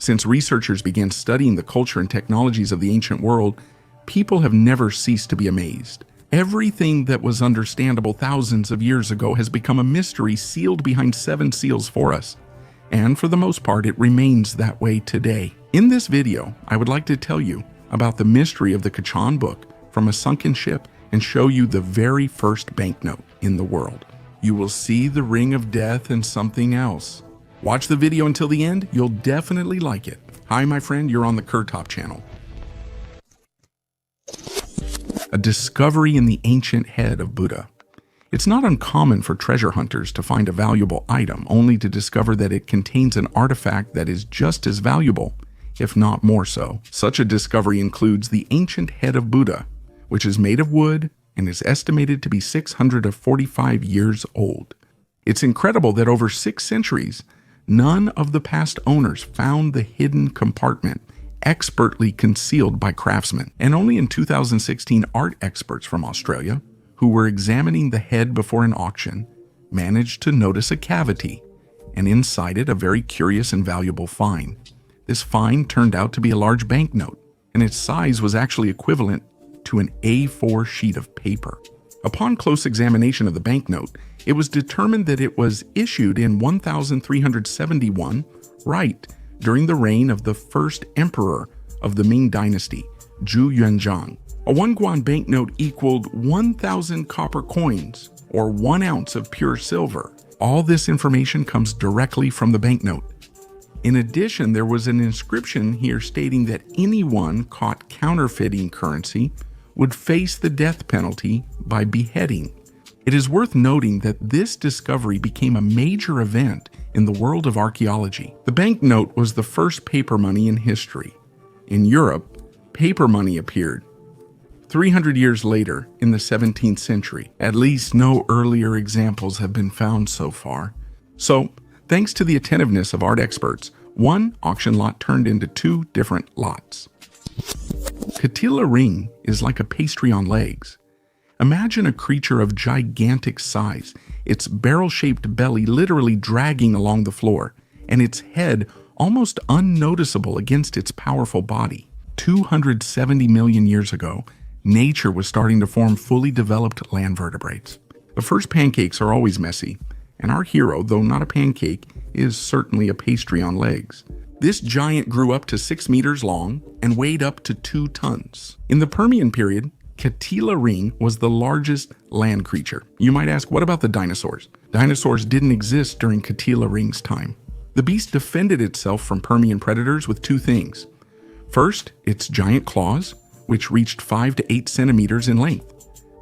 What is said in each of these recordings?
Since researchers began studying the culture and technologies of the ancient world, people have never ceased to be amazed. Everything that was understandable thousands of years ago has become a mystery sealed behind 7 seals for us. And for the most part, it remains that way today. In this video, I would like to tell you about the mystery of the Kachan book from a sunken ship and show you the very first banknote in the world. You will see the ring of death and something else. Watch the video until the end, you'll definitely like it. Hi, my friend, you're on the Kurtop channel. A discovery in the ancient head of Buddha. It's not uncommon for treasure hunters to find a valuable item only to discover that it contains an artifact that is just as valuable, if not more so. Such a discovery includes the ancient head of Buddha, which is made of wood and is estimated to be 645 years old. It's incredible that over 6 centuries, none of the past owners found the hidden compartment expertly concealed by craftsmen. And only in 2016, art experts from Australia, who were examining the head before an auction, managed to notice a cavity, and inside it a very curious and valuable find. This find turned out to be a large banknote, and its size was actually equivalent to an A4 sheet of paper. Upon close examination of the banknote, it was determined that it was issued in 1371, right during the reign of the first emperor of the Ming dynasty, Zhu Yuanzhang. A 1 guan banknote equaled 1,000 copper coins, or 1 ounce of pure silver. All this information comes directly from the banknote. In addition, there was an inscription here stating that anyone caught counterfeiting currency would face the death penalty by beheading. It is worth noting that this discovery became a major event in the world of archaeology. The banknote was the first paper money in history. In Europe, paper money appeared 300 years later in the 17th century. At least no earlier examples have been found so far. So, thanks to the attentiveness of art experts, one auction lot turned into 2 different lots. Katila ring is like a pastry on legs. Imagine a creature of gigantic size, its barrel-shaped belly literally dragging along the floor, and its head almost unnoticeable against its powerful body. 270 million years ago, nature was starting to form fully developed land vertebrates. The first pancakes are always messy, and our hero, though not a pancake, is certainly a pastry on legs. This giant grew up to 6 meters long and weighed up to 2 tons. In the Permian period, Katila ring was the largest land creature. You might ask, what about the dinosaurs? Dinosaurs didn't exist during Katila ring's time. The beast defended itself from Permian predators with 2 things. First, its giant claws, which reached 5 to 8 centimeters in length.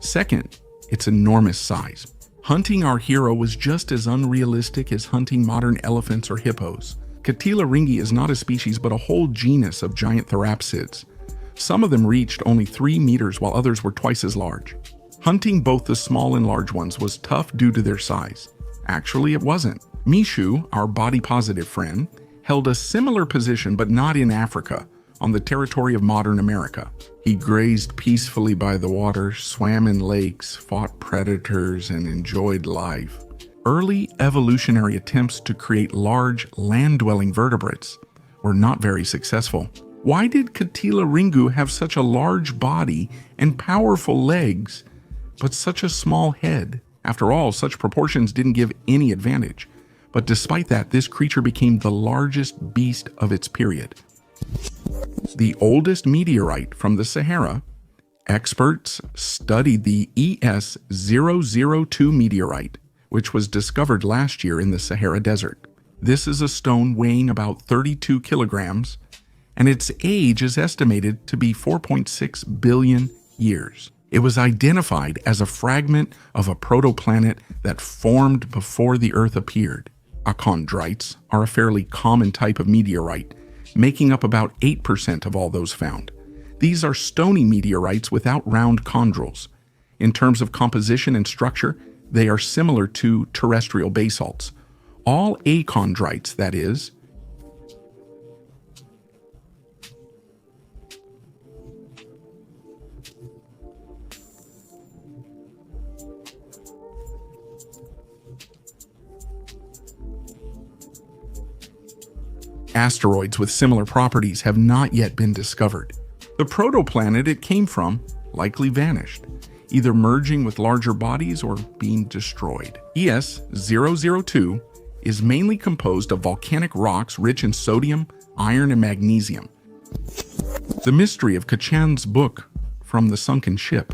Second, its enormous size. Hunting our hero was just as unrealistic as hunting modern elephants or hippos. Katila ringi is not a species but a whole genus of giant therapsids. Some of them reached only 3 meters while others were twice as large. Hunting both the small and large ones was tough due to their size. Actually, it wasn't. Mishu, our body-positive friend, held a similar position but not in Africa, on the territory of modern America. He grazed peacefully by the water, swam in lakes, fought predators, and enjoyed life. Early evolutionary attempts to create large, land-dwelling vertebrates were not very successful. Why did Katila ringu have such a large body and powerful legs, but such a small head? After all, such proportions didn't give any advantage. But despite that, this creature became the largest beast of its period. The oldest meteorite from the Sahara, experts studied the ES002 meteorite, which was discovered last year in the Sahara Desert. This is a stone weighing about 32 kilograms, and its age is estimated to be 4.6 billion years. It was identified as a fragment of a protoplanet that formed before the Earth appeared. Achondrites are a fairly common type of meteorite, making up about 8% of all those found. These are stony meteorites without round chondrules. In terms of composition and structure, they are similar to terrestrial basalts. All achondrites, that is, Asteroids with similar properties have not yet been discovered. The protoplanet it came from likely vanished, either merging with larger bodies or being destroyed. ES-002 is mainly composed of volcanic rocks rich in sodium, iron, and magnesium. The mystery of Kachan's book from the sunken ship.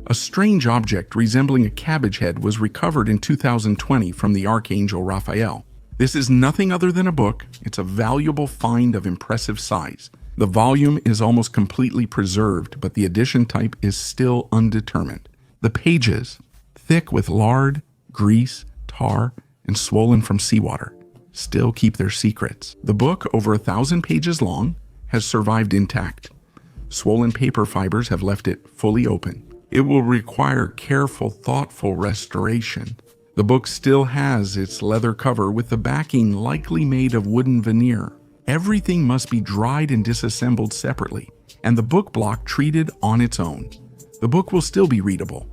A strange object resembling a cabbage head was recovered in 2020 from the Archangel Raphael. This is nothing other than a book. It's a valuable find of impressive size. The volume is almost completely preserved, but the edition type is still undetermined. The pages, thick with lard, grease, tar, and swollen from seawater, still keep their secrets. The book, over 1,000 pages long, has survived intact. Swollen paper fibers have left it fully open. It will require careful, thoughtful restoration. The book still has its leather cover with the backing likely made of wooden veneer. Everything must be dried and disassembled separately, and the book block treated on its own. The book will still be readable.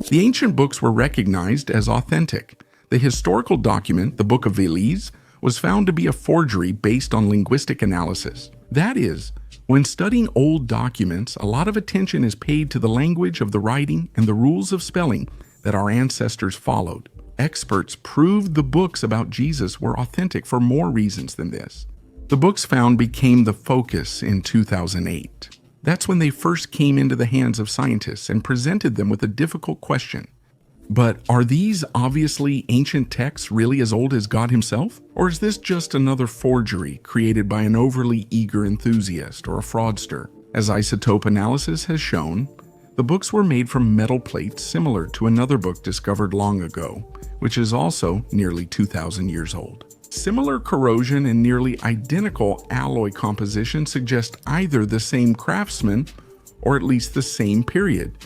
The ancient books were recognized as authentic. The historical document, the Book of Velise, was found to be a forgery based on linguistic analysis. That is, when studying old documents, a lot of attention is paid to the language of the writing and the rules of spelling that our ancestors followed. Experts proved the books about Jesus were authentic for more reasons than this. The books found became the focus in 2008. That's when they first came into the hands of scientists and presented them with a difficult question. But are these obviously ancient texts really as old as God himself? Or is this just another forgery created by an overly eager enthusiast or a fraudster? As isotope analysis has shown, the books were made from metal plates similar to another book discovered long ago, which is also nearly 2,000 years old. Similar corrosion and nearly identical alloy composition suggest either the same craftsman or at least the same period,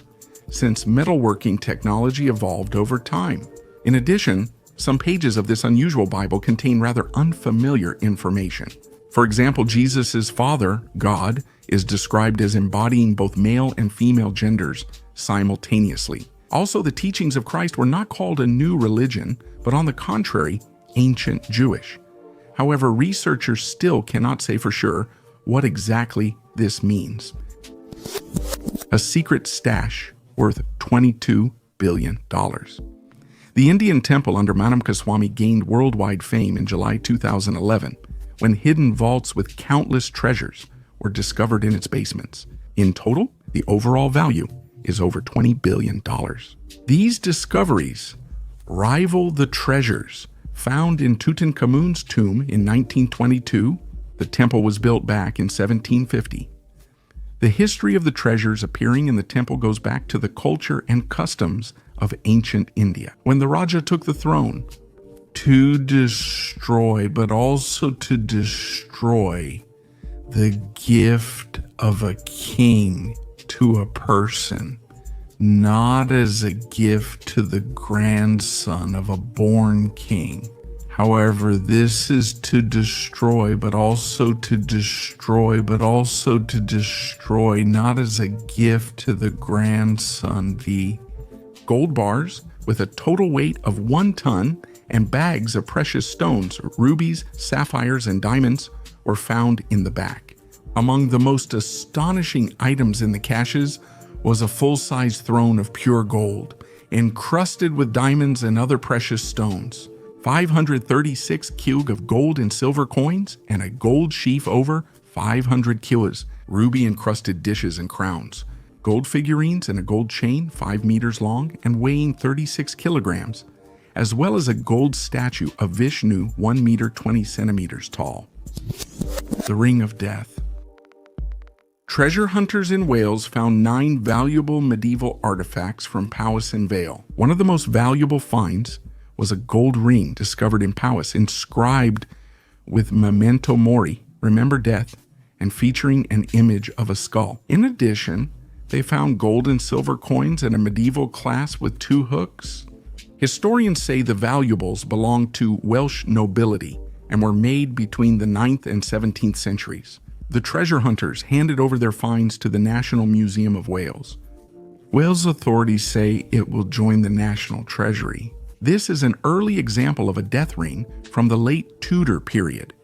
since metalworking technology evolved over time. In addition, some pages of this unusual Bible contain rather unfamiliar information. For example, Jesus' father, God, is described as embodying both male and female genders simultaneously. Also, the teachings of Christ were not called a new religion, but on the contrary, ancient Jewish. However, researchers still cannot say for sure what exactly this means. A secret stash worth $22 billion. The Indian temple under Manuscripts gained worldwide fame in July 2011 when hidden vaults with countless treasures were discovered in its basements. In total, the overall value is over $20 billion. These discoveries rival the treasures found in Tutankhamun's tomb in 1922. The temple was built back in 1750. The history of the treasures appearing in the temple goes back to the culture and customs of ancient India. When the Raja took the throne, to destroy, but also to destroy the gift of a king to a person, not as a gift to the grandson of a born king. However, this is to destroy, but also to destroy, but also to destroy, not as a gift to the grandson. The gold bars with a total weight of 1 ton and bags of precious stones, rubies, sapphires, and diamonds were found in the back. Among the most astonishing items in the caches was a full-size throne of pure gold, encrusted with diamonds and other precious stones, 536 kg of gold and silver coins, and a gold sheaf over 500 kilos, ruby-encrusted dishes and crowns, gold figurines and a gold chain 5 meters long and weighing 36 kilograms, as well as a gold statue of Vishnu 1 meter 20 centimeters tall. The Ring of Death. Treasure hunters in Wales found 9 valuable medieval artifacts from Powys and Vale. One of the most valuable finds was a gold ring discovered in Powys, inscribed with Memento Mori, remember death, and featuring an image of a skull. In addition, they found gold and silver coins and a medieval clasp with 2 hooks. Historians say the valuables belonged to Welsh nobility and were made between the 9th and 17th centuries. The treasure hunters handed over their finds to the National Museum of Wales. Wales authorities say it will join the National Treasury. This is an early example of a death ring from the late Tudor period,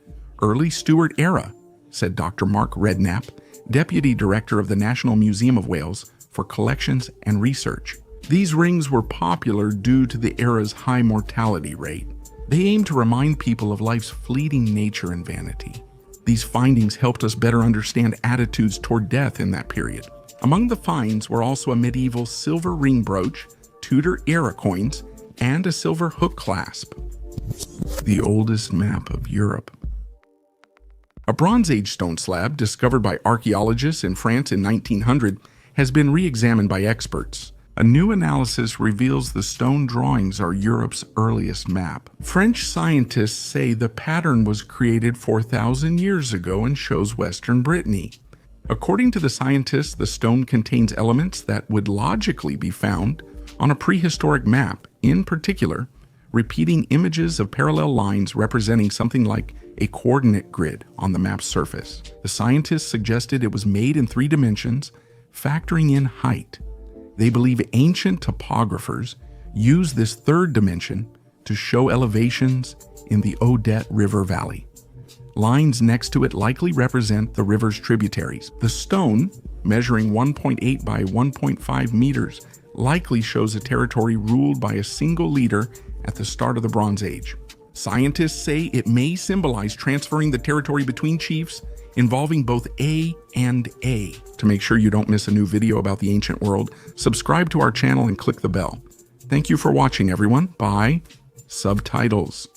Early Stuart era, said Dr. Mark Redknapp, Deputy Director of the National Museum of Wales for Collections and Research. These rings were popular due to the era's high mortality rate. They aimed to remind people of life's fleeting nature and vanity. These findings helped us better understand attitudes toward death in that period. Among the finds were also a medieval silver ring brooch, Tudor-era coins, and a silver hook clasp. The oldest map of Europe. A Bronze Age stone slab discovered by archaeologists in France in 1900 has been re-examined by experts. A new analysis reveals the stone drawings are Europe's earliest map. French scientists say the pattern was created 4,000 years ago and shows Western Brittany. According to the scientists, the stone contains elements that would logically be found on a prehistoric map, in particular, repeating images of parallel lines representing something like a coordinate grid on the map's surface. The scientists suggested it was made in 3 dimensions, factoring in height. They believe ancient topographers used this 3rd dimension to show elevations in the Odette River Valley. Lines next to it likely represent the river's tributaries. The stone, measuring 1.8 by 1.5 meters, likely shows a territory ruled by a single leader at the start of the Bronze Age. Scientists say it may symbolize transferring the territory between chiefs involving both A and A. To make sure you don't miss a new video about the ancient world, subscribe to our channel and click the bell. Thank you for watching, everyone. Bye. Subtitles.